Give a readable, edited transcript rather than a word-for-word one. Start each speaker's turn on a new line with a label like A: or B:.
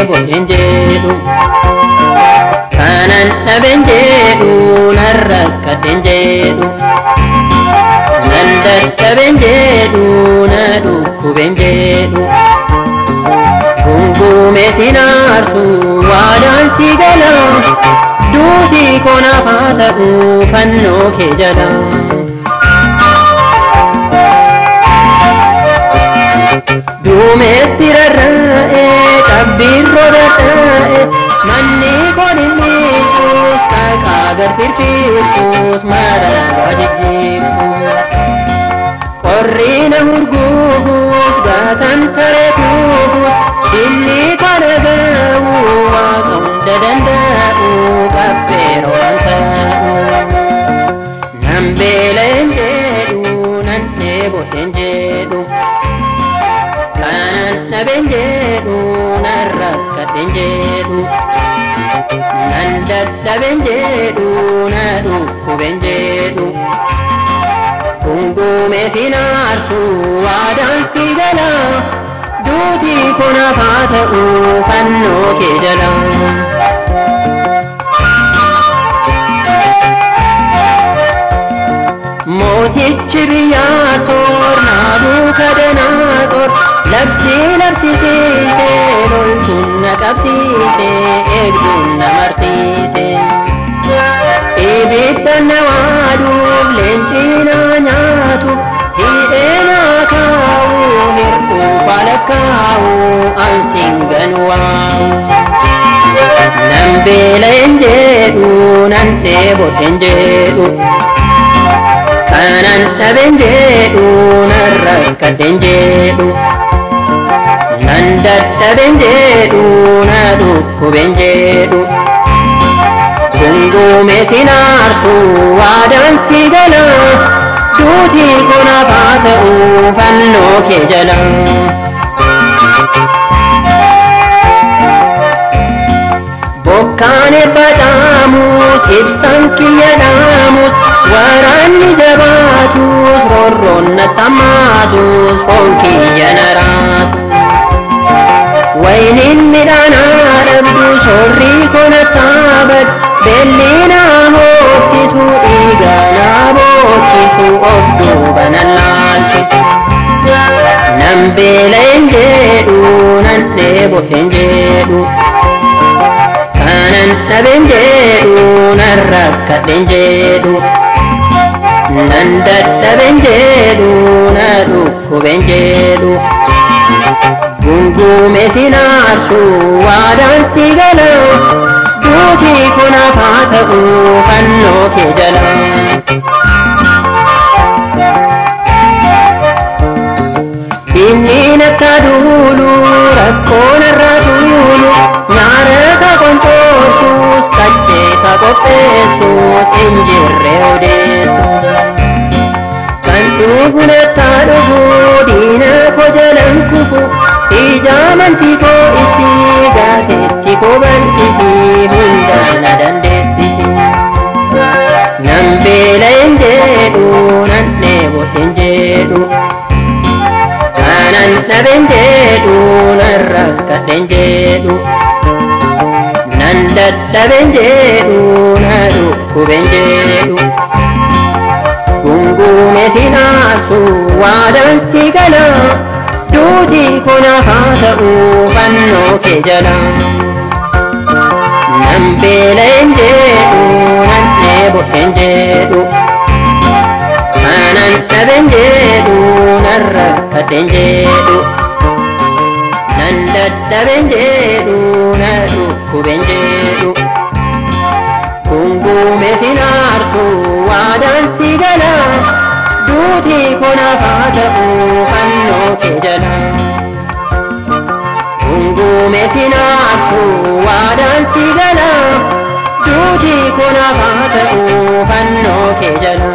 A: boodeen jedhu kanan dhaben jedhu nan rakkadhen jedhu nan dadhaben jedhu na dhukkuben jedhu gungume sinaarsu waadaan si gala duuti konaaf haa ta'u fannoo kee jala duumessi rarraa'e cabbiin roobataa'e manni kun hin miidhuus dhaqaa garfirfirsuus mararaa jijjiirsuus qorri na hurguufuus gaatan tareetuus dilli kana ga'u waaqa hunda danda'u qabbeera waan ta'u nan beela'en jedhu nan dheeboten jedhu kanan dhaben jedhu nan rakkadhen jedhu nan dadhaben jedhu na dhukkuben jedhu gungume sinaarsu waadaan si gala duuti konaaf haa ta'u fannoo kee jala mootichi biyyaa soor naaduu kadanaa labsii labsisiisee loltuun na qabsiisee eegduun na marsiisee ibidda na waaduuf leencii na nyaatu hidhee na kaa'u hir'uu falakkaa'u ansiin ganwaawu nan beela'en jedhu nan dheeboten jedhu kanan dhaben jedhu nan rakkadhen jedhu nan dadhaben jedhu na dhukkuben jedhu gungume sinaarsu waadaan si gala duuti konaaf haa ta'u fannoo kee jala bokkaan ebba caamus ibsaan kiyya dhaamus waraanni jabaatus roorroon nattamaatus foon kiyya na raasu wayniin midhaanaa dhabdu soorrii kona taabad beelli na hooftisu dhiiga na bookkisu of duuba nan laalchisu nan beela'en jedhu nan dheeboten jedhu kanan dhaben jedhu nan rakkadhen jedhu nan dadhaben jedhu na dhukkuben jedhu gungume sinaarsu waadaan si gala duuti konaaf haa ta'u fannoo kee jala inni nakka duulu rakkoon irraa tuulu nyaara isaa qoncoorsuus qacceessa qopheessuus hin jirre odeessuus kan dhugu nattaa dhugu diina koo jalan kufu ijaamantii koo ibsii gaateetti koo bal'isii hunda na dandeessisi nan beela'en jedhu nan dheeboten jedhu kanan dhaben jedhu nan rakkadhen jedhu nan dadhaben jedhu na dhukkuben jedhu gungume sinaarsu waadaan si gala duuti konaaf haa ta'u fannoo kee jala nan beela'en jedhu nan dheeboten jedhu kanan dhaben jedhu nan rakkadhen jedhu nan dadhaben jedhu na dhukkuben jedhu gungume sinaarsu waadaan si gala duuti konaaf haa ta'u fannoo kee jala gungume sinaarsu waadaan si gala duuti konaaf haa ta'u fannoo kee jala